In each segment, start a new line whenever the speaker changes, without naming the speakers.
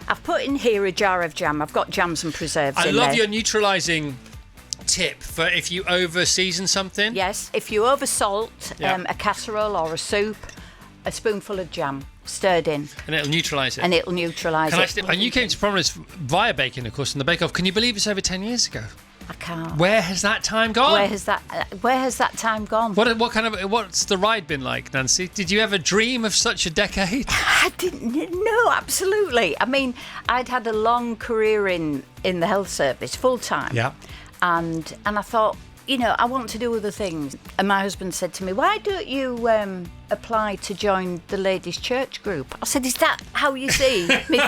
I've put in here a jar of jam. I've got jams and preserves in there.
I love your neutralising tip for if you over-season something.
Yes, if you over-salt a casserole or a soup, a spoonful of jam stirred in.
And it'll neutralise it.
And it'll neutralise it.
And you came to prominence via baking, of course, in the Bake Off. Can you believe it's over 10 years ago?
I can't.
Where has that time gone?
Where has that time gone?
What's the ride been like, Nancy? Did you ever dream of such a decade?
I didn't. No, absolutely. I mean, I'd had a long career in the health service, full time.
Yeah.
And I thought, I want to do other things. And my husband said to me, "Why don't you apply to join the ladies' church group?" I said, "Is that how you see me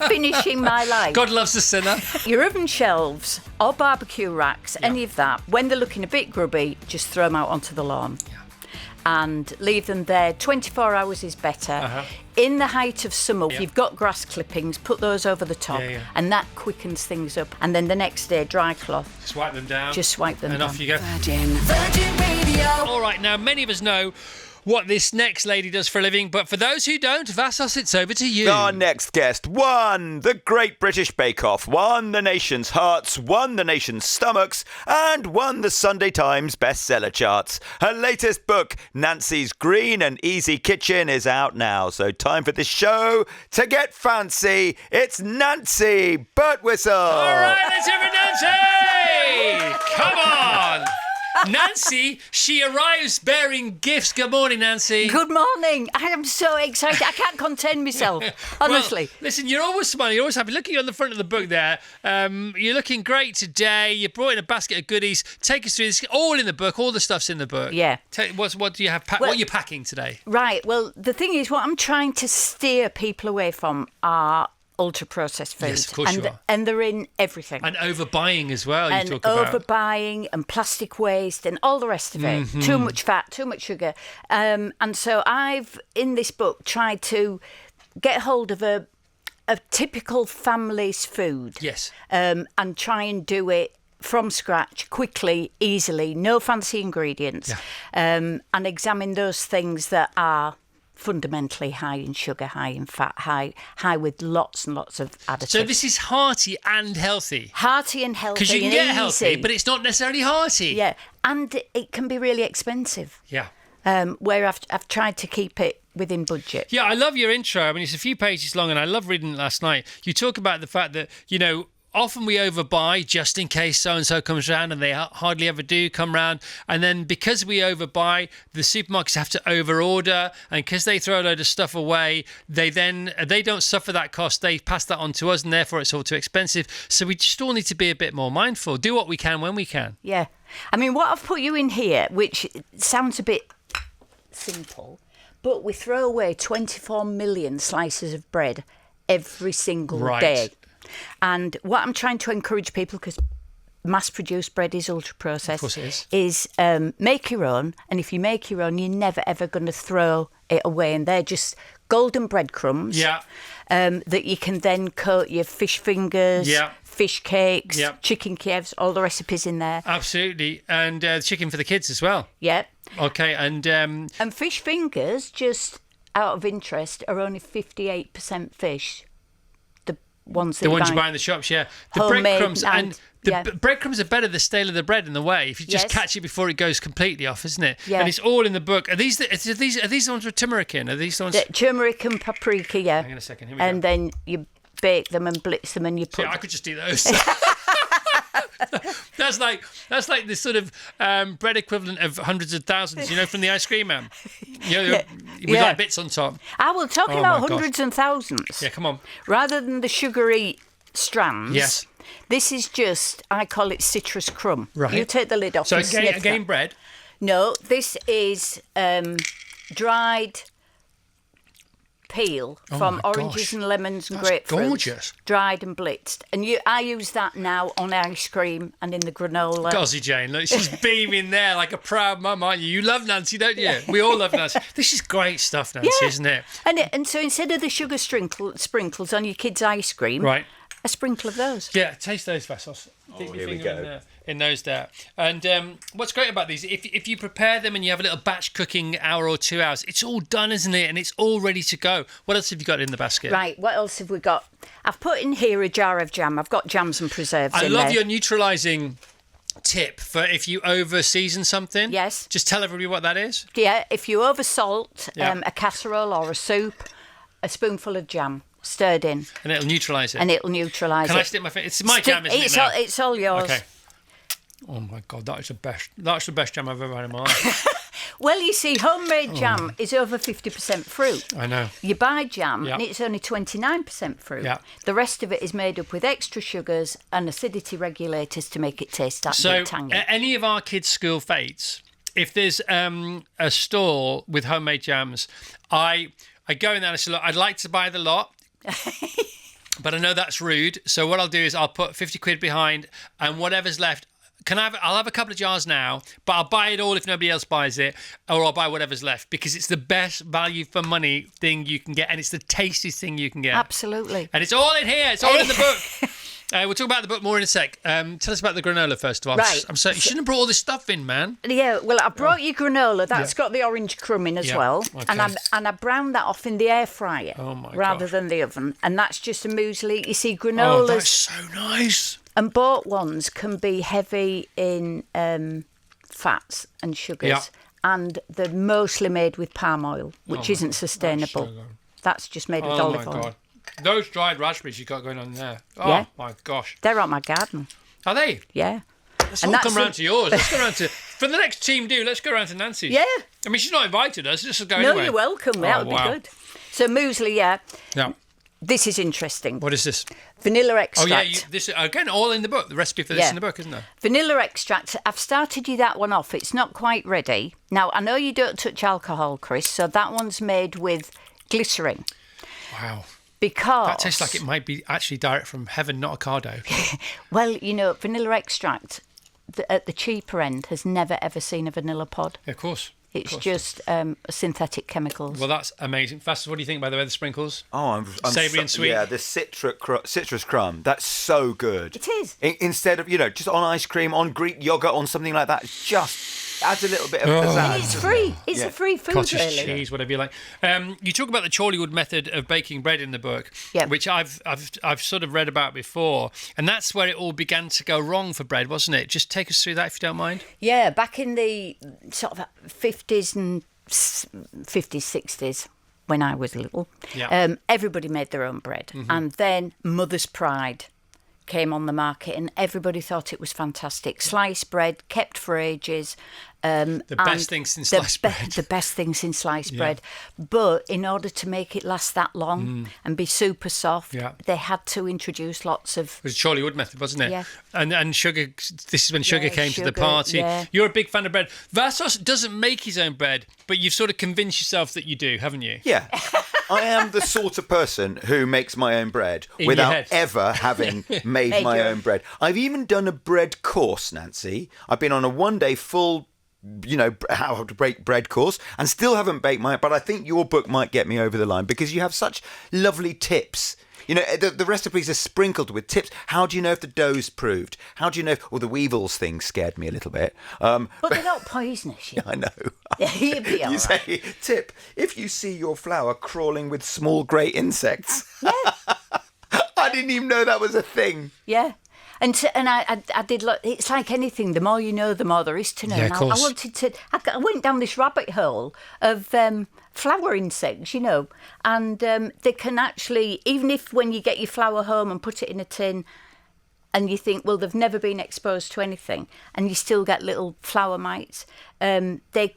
finishing my life?"
God loves a sinner.
Your oven shelves or barbecue racks, any of that, when they're looking a bit grubby, just throw them out onto the lawn. Yeah. And leave them there. 24 hours is better. Uh-huh. In the height of summer, if you've got grass clippings, put those over the top, and that quickens things up. And then the next day, dry cloth.
Swipe them down.
Just swipe them down.
And off you go.
Virgin Radio.
All right, now many of us know what this next lady does for a living, but for those who don't, Vassos, it's over to you.
Our next guest won the Great British Bake Off, won the nation's hearts, won the nation's stomachs, and won the Sunday Times bestseller charts. Her latest book, Nancy's Green and Easy Kitchen, is out now. So time for this show to get fancy. It's Nancy Birtwhistle.
All right, let's hear it, Nancy. Come on. Nancy, she arrives bearing gifts. Good morning, Nancy.
Good morning. I am so excited. I can't contain myself, honestly.
Well, listen, you're always smiling. You're always happy. Looking on the front of the book there, you're looking great today. You brought in a basket of goodies. Take us through this. All in the book. All the stuff's in the book.
Yeah.
What do you have? What are you packing today?
Right. Well, the thing is, what I'm trying to steer people away from are ultra-processed foods.
Yes, of course you are.
And they're in everything.
And overbuying as well,
and
you talk about.
Overbuying and plastic waste and all the rest of it. Mm-hmm. Too much fat, too much sugar. And so I've, in this book, tried to get hold of a typical family's food.
Yes.
And try and do it from scratch, quickly, easily, no fancy ingredients. Yeah. And examine those things that are fundamentally high in sugar, high in fat, high with lots and lots of additives.
So this is hearty and healthy.
Hearty and healthy.
Because you can get
easy.
healthy, but it's not necessarily hearty.
Yeah, and it can be really expensive.
Yeah.
Where I've tried to keep it within budget.
Yeah, I love your intro. I mean, it's a few pages long, and I love reading it last night. You talk about the fact that, often we overbuy just in case so-and-so comes round, and they hardly ever do come round. And then because we overbuy, the supermarkets have to overorder, and because they throw a load of stuff away, they don't suffer that cost. They pass that on to us, and therefore it's all too expensive. So we just all need to be a bit more mindful. Do what we can when we can.
Yeah. I mean, what I've put you in here, which sounds a bit simple, but we throw away 24 million slices of bread every single day. And what I'm trying to encourage people, because mass-produced bread is ultra-processed,
of course it
is make your own. And if you make your own, you're never, ever going to throw it away. And they're just golden breadcrumbs that you can then coat your fish fingers, fish cakes, chicken Kievs, all the recipes in there.
Absolutely. And chicken for the kids as well.
Yeah.
Okay, and
fish fingers, just out of interest, are only 58% fish. The ones you buy in
the shops, yeah. The
homemade
breadcrumbs and the breadcrumbs are better the staler the bread in the way. If you just catch it before it goes completely off, isn't it?
Yeah.
And it's all in the book. Are these the ones with turmeric in? Are these the ones?
Turmeric and paprika, yeah.
Hang on a second. Here we go.
And then you bake them and blitz them, and you put.
I could just do those. That's like the sort of bread equivalent of hundreds of thousands, from the ice cream man. With like bits on top.
We're talking about hundreds and thousands.
Yeah, come on.
Rather than the sugary strands.
Yes.
This is just, I call it citrus crumb.
Right.
You take the lid off.
So
and
again, bread.
No, this is dried peel from oranges and lemons and grapefruits.
Gorgeous.
Dried and blitzed. And I use that now on ice cream and in the granola.
Gozzy Jane, look, she's beaming there like a proud mum, aren't you? You love Nancy, don't you? We all love Nancy. This is great stuff, Nancy, isn't it?
And so instead of the sugar sprinkles on your kids' ice cream,
right,
a sprinkle of those.
Yeah, taste those, Vassos.
Here we go.
in those there. And what's great about these, if you prepare them and you have a little batch cooking hour or 2 hours, it's all done, isn't it? And it's all ready to go. What else have you got in the basket?
Right, what else have we got? I've put in here a jar of jam. I've got jams and preserves
I
in
love
there.
your neutralising tip for if you over season something.
Yes.
Just tell everybody what that is.
Yeah, if you over salt
Yeah.
a casserole or a soup, a spoonful of jam stirred in.
And it'll neutralise it.
And it'll neutralise
Can
it.
I stick my finger? It's my jam, isn't it now?
It's all yours.
Okay. Oh my God, that is the best. That's the best jam I've ever had in my life.
Well, you see, homemade jam is over 50% fruit.
I know.
You buy jam
Yeah.
and it's only 29% fruit.
Yeah.
The rest of it is made up with extra sugars and acidity regulators to make it taste that
So,
bit tangy.
at any of our kids' school fates, if there's a stall with homemade jams, I go in there and I say, look, I'd like to buy the lot. But I know that's rude. So what I'll do is I'll put 50 quid behind, and whatever's left, I'll have a couple of jars now, but I'll buy it all if nobody else buys it, or I'll buy whatever's left, because it's the best value for money thing you can get, and it's the tastiest thing you can get.
Absolutely.
And it's all in here. It's all in the book. We'll talk about the book more in a sec. Tell us about the granola first of all.
Right.
I'm sorry, you shouldn't have brought all this stuff in, man.
Yeah, well, I brought you granola. That's got the orange crumb in as
Yeah,
well.
okay.
And I browned that off in the air fryer rather
gosh.
than the oven. And that's just a muesli. You see,
Oh,
granolas
that's so nice.
and bought ones can be heavy in fats and sugars.
Yeah.
And they're mostly made with palm oil, which isn't sustainable.
so good.
That's just made with
Oh
olive
my
oil.
God. Those dried raspberries you got going on there. Oh
Yeah.
my gosh.
They're on my garden.
Are they?
Yeah.
Let's all come round to yours. Let's go round to... For the next team do, let's go round to Nancy's.
Yeah.
I mean, she's not invited us. Just go
No,
anyway.
you're welcome. That would be good. So muesli, yeah.
Yeah.
This is interesting.
What is this?
Vanilla
Oh,
extract.
yeah. This again, all in the book. The recipe for this
Yeah.
in the book, isn't there?
Vanilla extract. I've started you that one off. It's not quite ready. Now, I know you don't touch alcohol, Chris, so that one's made with glycerin.
Wow.
Because...
That tastes like it might be actually direct from heaven, not Ocado.
Well, you know, vanilla extract at the cheaper end has never, ever seen a vanilla pod.
Yeah, of course.
It's just synthetic chemicals.
Well, that's amazing. Festus, what do you think, by the way, the sprinkles?
Oh, I'm
Savoury and sweet.
Yeah, the citrus crumb. That's so good.
It is.
Instead of, just on ice cream, on Greek yogurt, on something like that, it's just adds a little bit of pizzazz.
And it's
doesn't
free.
it?
It's
Yeah.
a free food,
Cottage
really.
cheese, whatever you like. You talk about the Chorleywood method of baking bread in the book,
Yeah.
which I've sort of read about before, and that's where it all began to go wrong for bread, wasn't it? Just take us through that if you don't mind.
Yeah, back in the sort of 50s and 60s, when I was little,
Yeah.
everybody made their own bread. And then Mother's Pride came on the market and everybody thought it was fantastic. Sliced bread, kept for ages.
The best thing since sliced bread.
The best thing since sliced bread. But in order to make it last that long and be super soft, they had to introduce lots of...
It was the Chorleywood method, wasn't it?
Yeah.
And sugar, this is when sugar came to the
sugar,
party.
yeah.
You're a big fan of bread. Vassos doesn't make his own bread, but you've sort of convinced yourself that you do, haven't you?
Yeah. I am the sort of person who makes my own bread
In your
without
head.
ever having made my
your
own bread. I've even done a bread course, Nancy. I've been on a one-day full, how to bake bread course and still haven't baked mine, but I think your book might get me over the line because you have such lovely tips. The recipes are sprinkled with tips. How do you know if the dough's proved? How do you know? Well, the weevils thing scared me a little bit.
But they're not poisonous.
I know.
You'd be all
You
right.
say, tip, if you see your flour crawling with small grey insects.
Yeah.
I didn't even know that was a thing.
Yeah. And I did. It's like anything. The more you know, the more there is to know.
Yeah, of
And
course.
I wanted to. I went down this rabbit hole of flour insects, and they can actually, even if when you get your flour home and put it in a tin, and you think, well, they've never been exposed to anything, and you still get little flour mites, they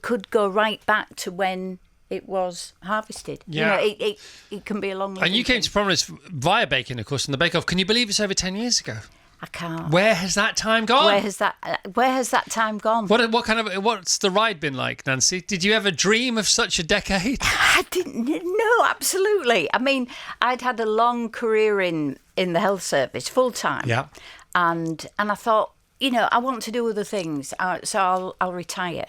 could go right back to when it was harvested.
Yeah.
It can be a long.
And you came to prominence via baking, of course, in the Bake Off. Can you believe it's over 10 years ago?
I can't.
Where has that time gone?
Where has that time gone?
What's the ride been like, Nancy? Did you ever dream of such a decade?
I didn't. No, absolutely. I mean, I'd had a long career in the health service, full time.
Yeah.
And I thought, I want to do other things, so I'll retire.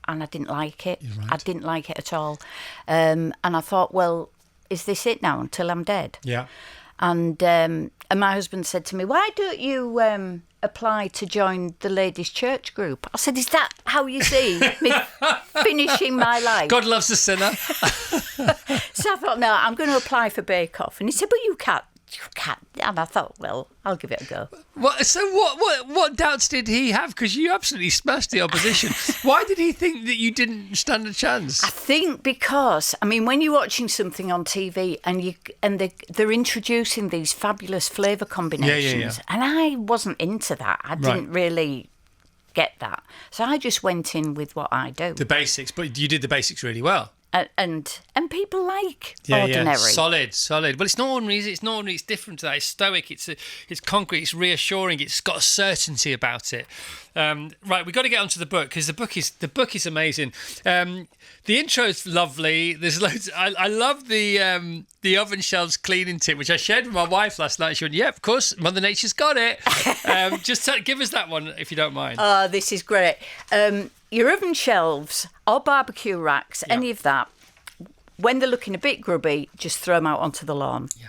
And I didn't like it.
Right.
I didn't like it at all. And I thought, well, is this it now until I'm dead?
Yeah.
And my husband said to me, "Why don't you apply to join the ladies' church group?" I said, "Is that how you see me finishing my life?"
God loves a sinner.
So I thought, no, I'm going to apply for Bake Off. And he said, "But you can't. You can't." And I thought, well, I'll give it a go.
What doubts did he have? Because you absolutely smashed the opposition. Why did he think that you didn't stand a chance?
I think because, I mean, when you're watching something on TV and they're introducing these fabulous flavour combinations, and I wasn't into that. I didn't really get that. So I just went in with what I do.
The basics, but you did the basics really well.
And people like Ordinary.
Yeah. Solid. Well, it's not ordinary, is it? It's not ordinary. It's different to that. It's stoic. It's concrete. It's reassuring. It's got a certainty about it. Right, we've got to get onto the book because the book is amazing. The intro's lovely. There's loads. I love the oven shelves cleaning tip, which I shared with my wife last night. She went, "Yeah, of course, Mother Nature's got it." Give us that one if you don't mind.
Oh, this is great. Your oven shelves or barbecue racks, any of that, when they're looking a bit grubby, just throw them out onto the lawn.
Yeah.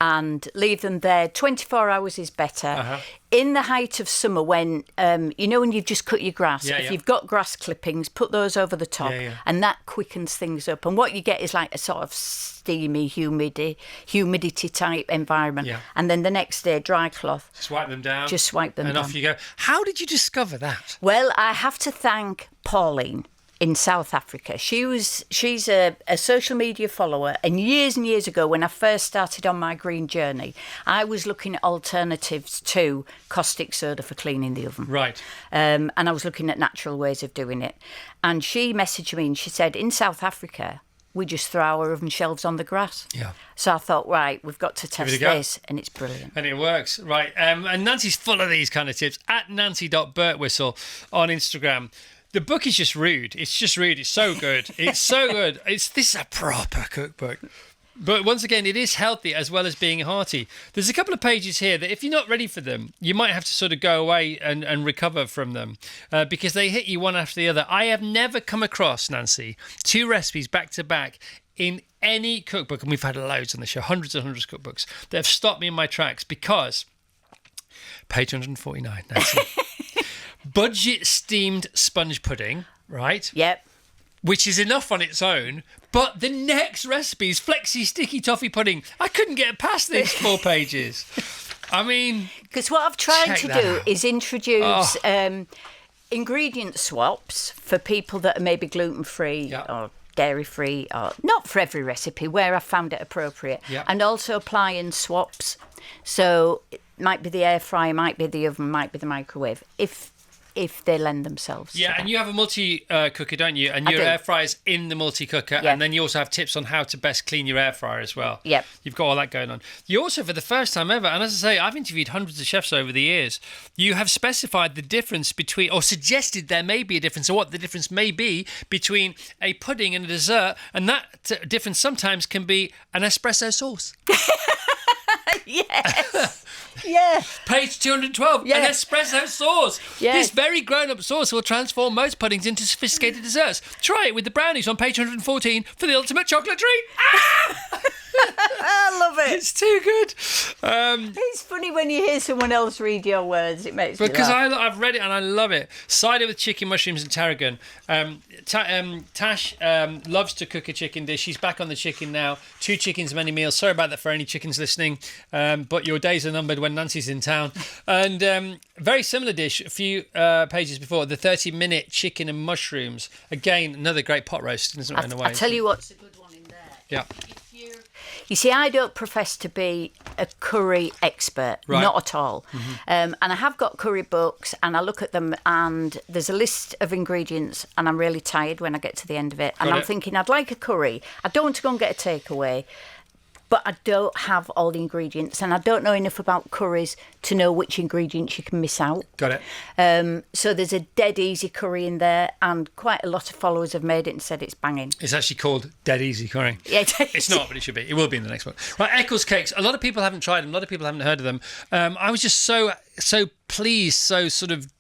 And leave them there. 24 hours is better. In the height of summer, when when you've just cut your grass, if you've got grass clippings, put those over the top, and that quickens things up. And what you get is like a sort of steamy, humidity type environment. Yeah. And then the next day, dry cloth.
Swipe them down.
Just swipe them down.
And off you go. How did you discover that?
Well, I have to thank Pauline in South Africa. She's a social media follower, and years ago when I first started on my green journey, I was looking at alternatives to caustic soda for cleaning the oven.
Right.
And I was looking at natural ways of doing it. And she messaged me and she said, in South Africa, we just throw our oven shelves on the grass.
Yeah.
So I thought, right, we've got to test this, and it's brilliant.
And it works, right. And Nancy's full of these kind of tips, at nancy.birtwhistle on Instagram. The book is just rude. It's just rude. It's so good. It's so good. This is a proper cookbook. But once again, it is healthy as well as being hearty. There's a couple of pages here that if you're not ready for them, you might have to sort of go away and recover from them because they hit you one after the other. I have never come across, Nancy, 2 recipes back to back in any cookbook, and we've had loads on the show, hundreds and hundreds of cookbooks, that have stopped me in my tracks because page 149, Nancy. Budget steamed sponge pudding, right?
Yep.
Which is enough on its own. But the next recipe is flexi sticky toffee pudding. I couldn't get past these 4 pages. I mean,
because what I've tried to do is introduce ingredient swaps for people that are maybe gluten-free or dairy-free, or not for every recipe, where I found it appropriate.
Yep.
And also appliance swaps. So it might be the air fryer, might be the oven, might be the microwave, if they lend themselves.
Yeah, and you have a multi-cooker, don't you? And your air fryer's in the multi-cooker.
Yeah.
And then you also have tips on how to best clean your air fryer as well.
Yep.
You've got all that going on. You also, for the first time ever, and as I say, I've interviewed hundreds of chefs over the years, you have specified the difference between, or suggested there may be a difference, or what the difference may be between a pudding and a dessert. And that difference sometimes can be an espresso sauce.
Yes. Yeah.
Page 212, an espresso sauce.
Yes.
This very grown-up sauce will transform most puddings into sophisticated desserts. Try it with the brownies on page 114 for the ultimate chocolate treat.
I love it.
It's too good.
It's funny when you hear someone else read your words. It makes me laugh.
Because I've read it and I love it. Cider with chicken, mushrooms and tarragon. Tash loves to cook a chicken dish. She's back on the chicken now. 2 chickens, many meals. Sorry about that for any chickens listening. But your days are numbered when Nancy's in town. And very similar dish a few pages before, the 30-minute chicken and mushrooms. Again, another great pot roast, isn't it, in a way?
I'll tell you what's a good one in there.
Yeah.
You see, I don't profess to be a curry expert, not at all. Mm-hmm. And I have got curry books, and I look at them, and there's a list of ingredients, and I'm really tired when I get to the end of it. And I'm thinking, I'd like a curry. I don't want to go and get a takeaway, but I don't have all the ingredients, and I don't know enough about curries to know which ingredients you can miss out.
Got it.
So there's a dead easy curry in there, and quite a lot of followers have made it and said it's banging.
It's actually called Dead Easy Curry.
Yeah,
it's not, but it should be. It will be in the next one. Right, Eccles cakes. A lot of people haven't tried them. A lot of people haven't heard of them. I was just so pleased, so sort of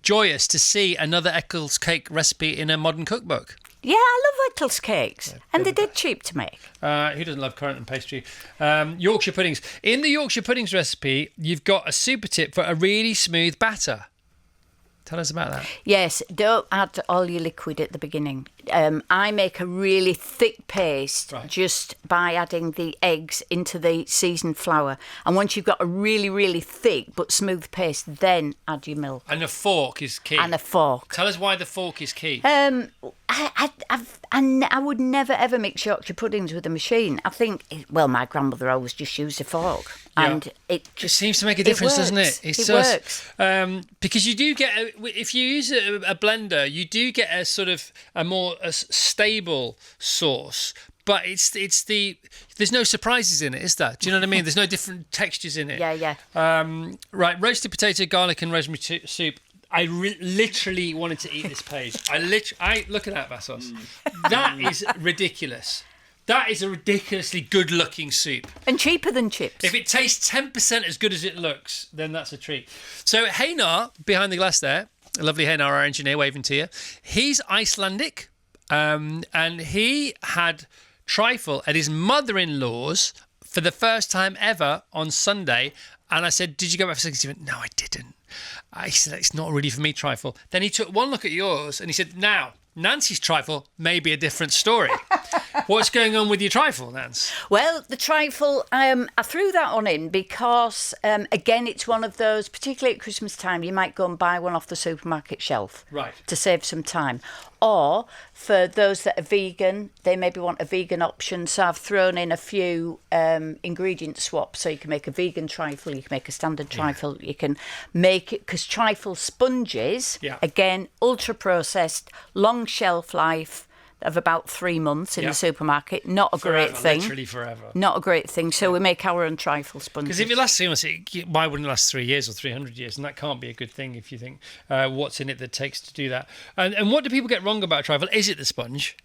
joyous to see another Eccles cake recipe in a modern cookbook.
Yeah, I love Eccles cakes, and they're dead cheap to make.
Who doesn't love currant and pastry? Yorkshire puddings. In the Yorkshire puddings recipe, you've got a super tip for a really smooth batter. Tell us about that.
Yes, don't add all your liquid at the beginning. I make a really thick paste just by adding the eggs into the seasoned flour. And once you've got a really, really thick but smooth paste, then add your milk.
And a fork is key.
And a fork.
Tell us why the fork is key.
I would never ever mix Yorkshire puddings with a machine. I think, my grandmother always just used a fork.
Yeah.
And it
seems to make a difference, doesn't it?
It works.
Because you do get, if you use a blender, you do get a sort of a more stable sauce. But there's no surprises in it, is there? Do you know what I mean? There's no different textures in it.
Yeah.
Right, roasted potato, garlic and rosemary soup. I literally wanted to eat this page. I look at that, Vassos. That is ridiculous. That is a ridiculously good-looking soup.
And cheaper than chips.
If it tastes 10% as good as it looks, then that's a treat. So Heinar, behind the glass there, lovely Heinar, our engineer, waving to you. He's Icelandic, and he had trifle at his mother-in-law's for the first time ever on Sunday. And I said, did you go back for seconds? He went, no, I didn't. I said, it's not really for me, trifle. Then he took one look at yours and he said, now, Nancy's trifle may be a different story. What's going on with your trifle, Nance?
Well, the trifle, I threw that on in because, again, it's one of those, particularly at Christmas time, you might go and buy one off the supermarket shelf to save some time. Or for those that are vegan, they maybe want a vegan option. So I've thrown in a few ingredient swaps. So you can make a vegan trifle, you can make a standard trifle, you can make it, because trifle sponges, again, ultra processed, long shelf life of about 3 months in the supermarket. Not a great thing.
Literally forever.
Not a great thing. So we make our own trifle sponges.
Because if it lasts 3 months, why wouldn't it last 3 years or 300 years? And that can't be a good thing if you think what's in it that takes to do that. And what do people get wrong about trifle? Is it the sponge?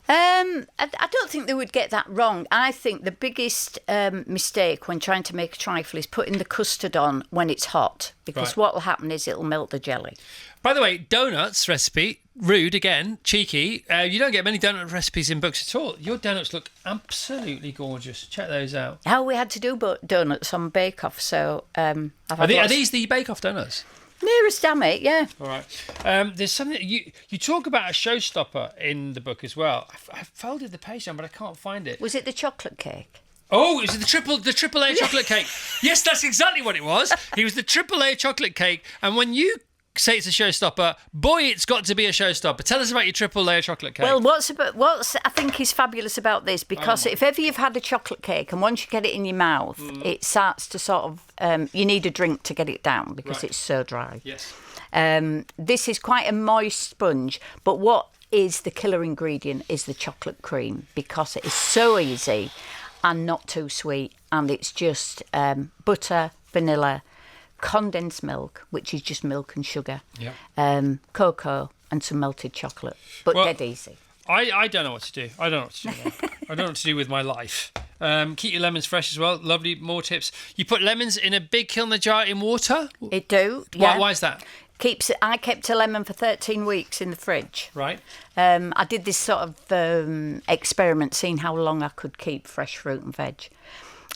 I don't think they would get that wrong. I think the biggest mistake when trying to make a trifle is putting the custard on when it's hot, because what will happen is it'll melt the jelly.
By the way, donuts recipe, rude again, cheeky. You don't get many donut recipes in books at all. Your donuts look absolutely gorgeous. Check those out.
How we had to do donuts on Bake Off, so
are these the Bake Off donuts?
Nearest damn it, yeah.
All right. There's something you talk about a showstopper in the book as well. I folded the page down, but I can't find it.
Was it the chocolate cake?
Oh, is it the triple A chocolate cake? Yes, that's exactly what it was. He was the triple A chocolate cake, and when you say it's a showstopper, boy, it's got to be a showstopper. Tell us about your triple layer chocolate cake.
Well, what's I think is fabulous about this, because if ever you've had a chocolate cake and once you get it in your mouth, it starts to sort of you need a drink to get it down because it's so dry.
Yes.
This is quite a moist sponge, but what is the killer ingredient is the chocolate cream, because it is so easy and not too sweet, and it's just butter, vanilla, condensed milk, which is just milk and sugar, cocoa and some melted chocolate, but dead easy.
I don't know what to do. I don't know what to do now. I don't know what to do with my life. Keep your lemons fresh as well. Lovely, more tips. You put lemons in a big kilner jar in water?
It do, yeah.
Why is that?
I kept a lemon for 13 weeks in the fridge.
Right.
I did this sort of experiment, seeing how long I could keep fresh fruit and veg.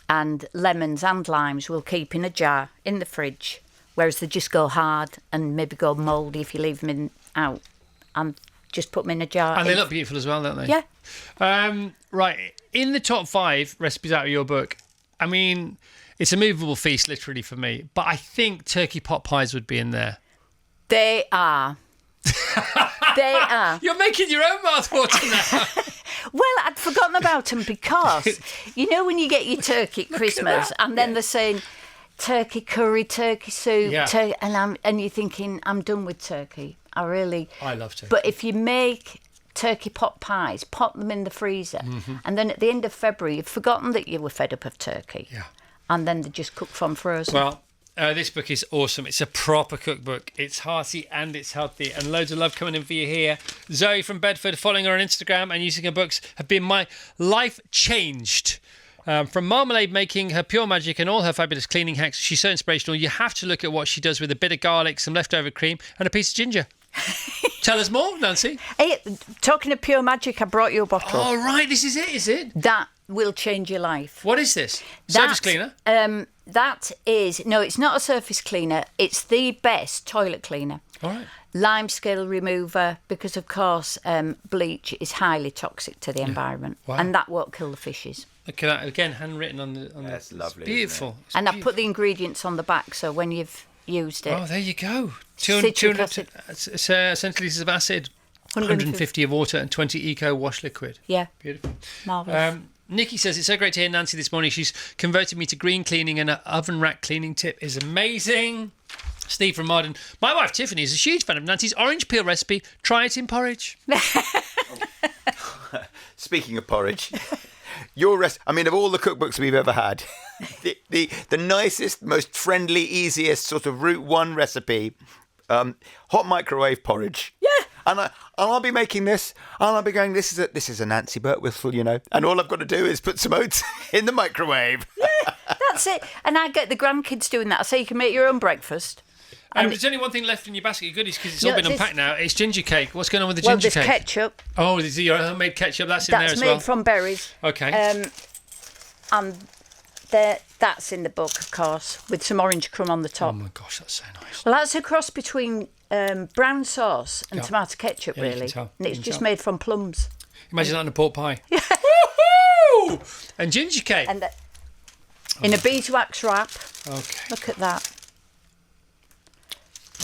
And lemons and limes will keep in a jar in the fridge, whereas they just go hard and maybe go mouldy if you leave them out. And just put them in a jar.
And they look beautiful as well, don't they?
Yeah.
Right. In the top 5 recipes out of your book, I mean, it's a movable feast literally for me, but I think turkey pot pies would be in there.
They are. They are.
You're making your own mouthwater now.
Well, I'd forgotten about them because, you know, when you get your turkey at Christmas and then they're saying turkey curry, turkey soup, and you're thinking, I'm done with turkey. I love turkey. But if you make turkey pot pies, pop them in the freezer, and then at the end of February, you've forgotten that you were fed up of turkey.
Yeah.
And then they just cook from frozen.
Well, this book is awesome. It's a proper cookbook. It's hearty and it's healthy, and loads of love coming in for you here. Zoe from Bedford, following her on Instagram and using her books have been my life changed. From marmalade making, her pure magic and all her fabulous cleaning hacks, she's so inspirational. You have to look at what she does with a bit of garlic, some leftover cream and a piece of ginger. Tell us more, Nancy.
Hey, talking of pure magic, I brought you a bottle.
Oh, right. This is it, is it?
That will change your life.
What is this? Surface cleaner?
That is... No, it's not a surface cleaner. It's the best toilet cleaner.
All right.
Lime scale remover, because, of course, bleach is highly toxic to the environment.
Wow.
And that won't kill the fishes.
Look at that. Again, handwritten on the...
That's lovely.
It's beautiful. It's
And
beautiful.
I put the ingredients on the back, so when you've used it...
Oh, there you go.
Citric acid.
Centiliters of acid, 150 of water, and 20 eco wash liquid.
Yeah.
Beautiful.
Marvellous.
Nikki says, it's so great to hear Nancy this morning. She's converted me to green cleaning, and an oven rack cleaning tip is amazing. Steve from Marden. My wife Tiffany is a huge fan of Nancy's orange peel recipe. Try it in porridge.
Speaking of porridge, of all the cookbooks we've ever had, the nicest, most friendly, easiest sort of route one recipe, hot microwave porridge.
Yeah.
And I'll be making this, and I'll be going, this is a Nancy Birtwhistle, you know, and all I've got to do is put some oats in the microwave.
Yeah, that's it. And I get the grandkids doing that. I say you can make your own breakfast.
There's only one thing left in your basket of goodies because it's all been unpacked now. It's ginger cake. What's going on with the
Well,
ginger
there's
cake?
ketchup.
Oh, there's your homemade ketchup. That's in there as well.
That's made from berries.
Okay.
And that's in the book, of course, with some orange crumb on the top.
Oh my gosh, that's so nice.
Well, that's a cross between brown sauce and tomato ketchup,
Yeah, you
really.
can tell.
And
You
it's
can
just
tell.
made from plums.
Imagine that in a pork pie. Woohoo! And ginger cake.
And in a beeswax wrap.
Okay.
Look at that.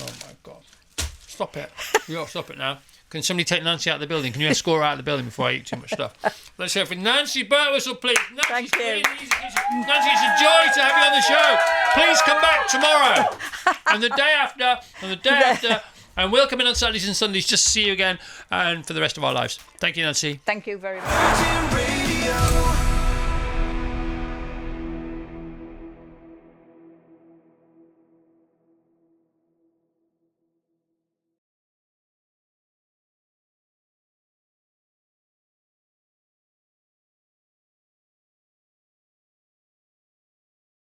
Oh my God. Stop it. You got to stop it now. Can somebody take Nancy out of the building? Can you escort her out of the building before I eat too much stuff? Let's go for Nancy Birtwhistle, please.
Thank you.
Nancy, it's a joy to have you on the show. Please come back tomorrow. And the day after, and the day after. And we'll come in on Saturdays and Sundays just to see you again and for the rest of our lives. Thank you, Nancy.
Thank you very much.